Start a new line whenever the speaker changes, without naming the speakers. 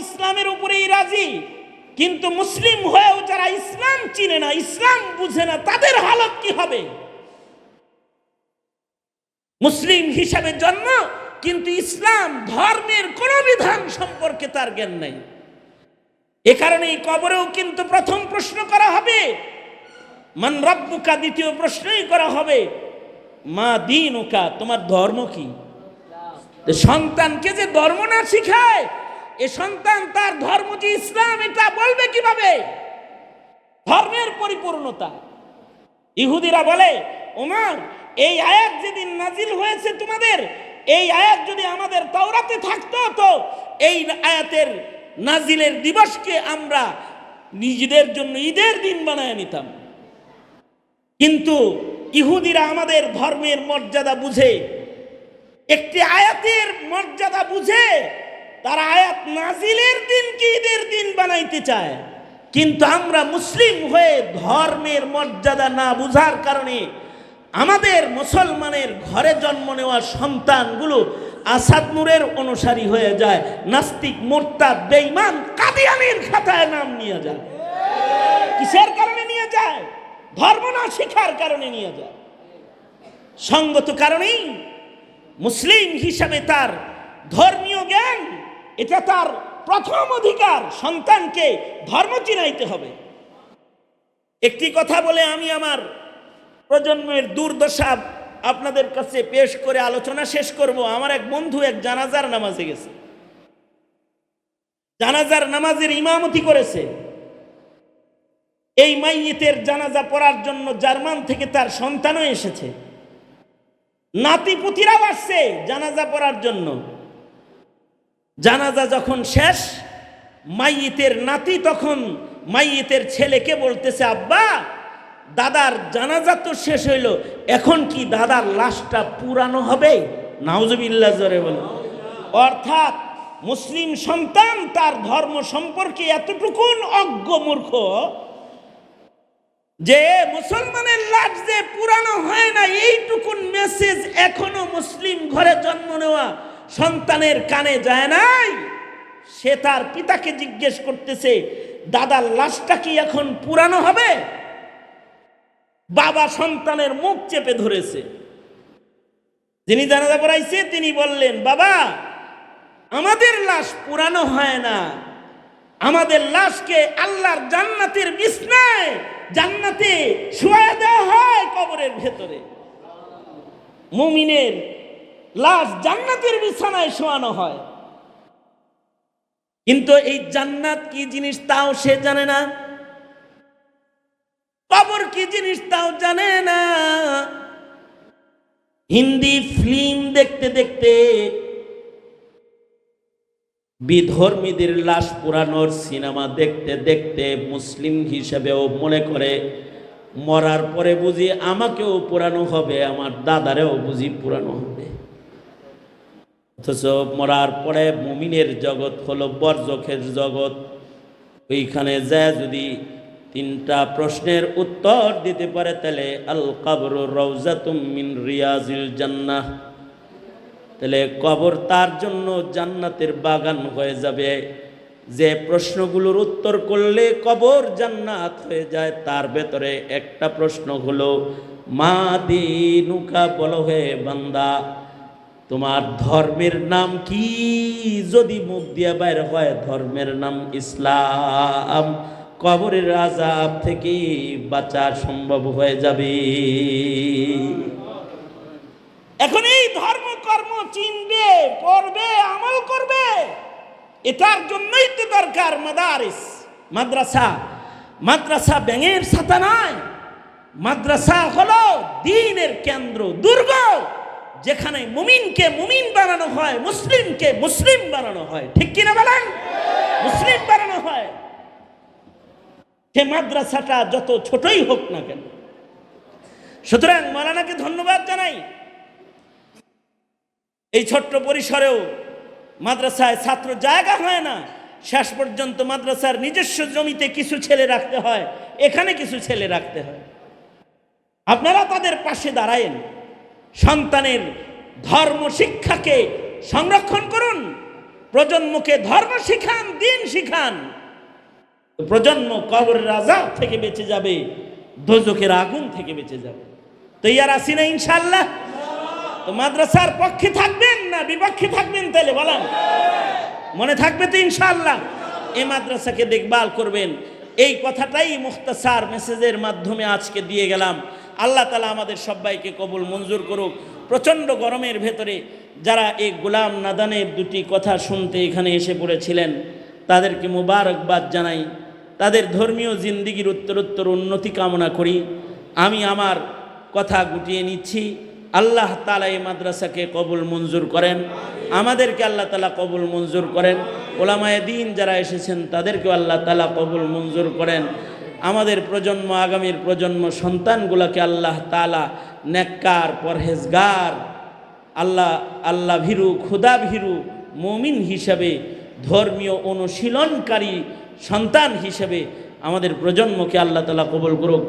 ইসলামের উপরেই রাজি, কিন্তু মুসলিম হয়েও যারা ইসলাম চিনে না, ইসলাম বুঝে না, তাদের হালত কি হবে? মুসলিম হিসাবে জন্ম, কিন্তু ইসলাম ধর্মের কোন বিধান সম্পর্কে তার জ্ঞান নাই। এ কারণেই কবরেও কিন্তু প্রথম প্রশ্ন করা হবে মান রাব্বুকা, দ্বিতীয় প্রশ্নই করা হবে মা দীনুকা, তোমার ধর্ম কি? সন্তানকে যে ধর্ম না শিখায়, এ সন্তান তার ধর্ম যে ইসলাম এটা বলবে কিভাবে? ধর্মের পরিপূর্ণতা। ইহুদিরা বলে, ওমর এই আয়াত যেদিন নাজিল হয়েছে তোমাদের, এই আয়াত যদি আমাদের তাওরাতে থাকতো তো এই আয়াতের নাজিলের দিবসকে আমরা নিজেদের জন্য ঈদের দিন বানায় নিতাম। কিন্তু ইহুদিরা আমাদের ধর্মের মর্যাদা বুঝে, একটি আয়াতের মর্যাদা বুঝে, তারা আয়াত নাজিলের দিনকে ঈদের দিন বানাইতে চায়। কিন্তু আমরা মুসলিম হয়ে ধর্মের মর্যাদা না বুঝার কারণে আমাদের মুসলমানের ঘরে জন্ম নেওয়া সন্তানগুলো আসাদ নূরের অনুসারী হয়ে যায়, নাস্তিক, মুরতাদ, বেঈমান, কাদিয়ানীর খাতায় নাম নিয়ে যায়। কিসের কারণে নিয়ে যায়? ধর্ম না শিখার কারণে নিয়ে যায়। সঙ্গত কারণেই মুসলিম হিসাবে তার ধর্মীয় জ্ঞান, এটা তার প্রথম অধিকার। সন্তানকে ধর্ম চিনাইতে হবে। একটি কথা বলে আমি আমার প্রজন্মের দুর্দশা আপনাদের কাছে পেশ করে আলোচনা শেষ করব। আমার এক বন্ধু এক জানাজার নামাজে গেছে, জানাজার নামাজের ইমামতি করেছে। এই মাইয়িতের জানাজা পড়ার জন্য জার্মান থেকে তার সন্তানও এসেছে, নাতিপুতিরাও আসছে জানাজা পড়ার জন্য। জানাজা যখন শেষ, মাইয়িতের নাতি তখন মাইয়িতের ছেলেকে বলতেছে, আব্বা দাদার জানাজা তো শেষ হইল, এখন কি দাদার লাশটা পুরানো হবে? নাউজুবিল্লাহ জোরে বলে। অর্থাৎ মুসলিম সন্তান তার ধর্ম সম্পর্কে এতটুকুন অজ্ঞ মূর্খ যে মুসলমানের লাশ যে পুরানো হয় না, এইটুকুন মেসেজ এখনো মুসলিম ঘরে জন্ম নেওয়া সন্তানের কানে যায় নাই। সে তার পিতাকে জিজ্ঞেস করতেছে, দাদার লাশটা কি এখন পুরানো হবে? বাবা সন্তানের মুখ চেপে ধরেছে। যিনি জানাজা পড়াইছে তিনি বললেন, বাবা আমাদের লাশ পুরানো হয় না, আমাদের লাশকে আল্লাহর জান্নাতের বিছনায় জান্নাতে শুয়ায় দেওয়া হয় কবরের ভেতরে। মুমিনের লাশ জান্নাতের বিছানায় শোয়ানো হয়। কিন্তু এই জান্নাত কি জিনিস তাও সে জানে না, কবর কি জিনিস তাও জানে না। হিন্দি ফিল্ম দেখতে দেখতে বিধর্মীদের লাশ পুরানোর সিনেমা দেখতে দেখতে মুসলিম হিসেবেও মনে করে মরার পরে বুঝি আমাকেও পুরানো হবে, আমার দাদারেও বুঝি পুরানো হবে। অথচ মরার পরে মুমিনের জগৎ হলো বরজখের জগৎ। ওইখানে যায় যদি তিনটা প্রশ্নের উত্তর দিতে পারে, তাহলে আল কবরু রাউযাতুম মিন রিয়াজিল জান্নাহ, তাহলে কবর তার জন্য জান্নাতের বাগান হয়ে যাবে। যে প্রশ্নগুলোর উত্তর করলে কবর জান্নাত হয়ে যায়, তার ভেতরে একটা প্রশ্ন হলো মা দীনুকা, বলো হে বান্দা তোমার ধর্মের নাম কি? যদি মুখ দিয়ে বাইর হয় ধর্মের নাম ইসলাম, কবরের আযাব থেকে বাঁচা সম্ভব হয়ে যাবে। এখন এই ধর্ম কর্ম চিনবে, পড়বে, আমল করবে, এটার জন্যই তো দরকার মাদারিস, মাদ্রাসা। মাদ্রাসা ব্যাঙের ছাতা নয়, মাদ্রাসা হলো দ্বীনের কেন্দ্র, দুর্গ, যেখানে মুমিনকে মুমিন বানানো হয়, মুসলিমকে মুসলিম বানানো হয়। ঠিক কিনা বলেন? মুসলিম বানানো হয়। সে মাদ্রাসাটা যত ছোটই হোক না কেন। সুতরাং মাওলানাকে ধন্যবাদ জানাই। এই ছোট্ট পরিসরেও মাদ্রাসায় ছাত্র জায়গা হয় না, শেষ পর্যন্ত মাদ্রাসার নিজস্ব জমিতে কিছু ছেলে রাখতে হয়, এখানে কিছু ছেলে রাখতে হয়। আপনারা তাদের পাশে দাঁড়ায়েন, সন্তানের ধর্ম শিক্ষাকে সংরক্ষণ করুন, প্রজন্মকে ধর্ম শিখান, দিন শিখান, প্রজন্ম কবরের আযাব থেকে বেঁচে যাবে, দোজখের আগুন থেকে বেঁচে যাবে। তৈয়ার আছি না ইনশাআল্লাহ? তো মাদ্রাসার পক্ষে থাকবেন না বিপক্ষে থাকবেন? তাহলে বলেন, মনে থাকবে তো ইনশাআল্লাহ? এই মাদ্রাসাকে দেখভাল করবেন। এই কথাটাই মুখতাসার মেসেজের মাধ্যমে আজকে দিয়ে গেলাম। আল্লাহ তাআলা আমাদের সবাইকে কবুল মঞ্জুর করুক। প্রচণ্ড গরমের ভেতরে যারা এই গোলাম নাদানের দুটি কথা শুনতে এখানে এসে পড়েছিলেন, তাদেরকে মুবারকবাদ জানাই। তাদের ধর্মীয় জিন্দিগির উত্তরোত্তর উন্নতি কামনা করি। আমি আমার কথা গুটিয়ে নিচ্ছি। আল্লাহ তাআলা এই মাদ্রাসাকে কবুল মঞ্জুর করেন, আমাদেরকে আল্লাহ তাআলা কবুল মঞ্জুর করেন। ওলামায়ে দ্বীন যারা এসেছেন তাদেরকেও আল্লাহ তাআলা কবুল মঞ্জুর করেন। আমাদের প্রজন্ম, আগামীর প্রজন্ম সন্তানগুলোকে আল্লাহ তাআলা নেককার, পরহেজগার, আল্লাহ ভীরু, খুদা ভীরু মুমিন হিসাবে, ধর্মীয় অনুশীলনকারী সন্তান হিসেবে আমাদের প্রজন্মকে আল্লাহ তাআলা কবুল করুক।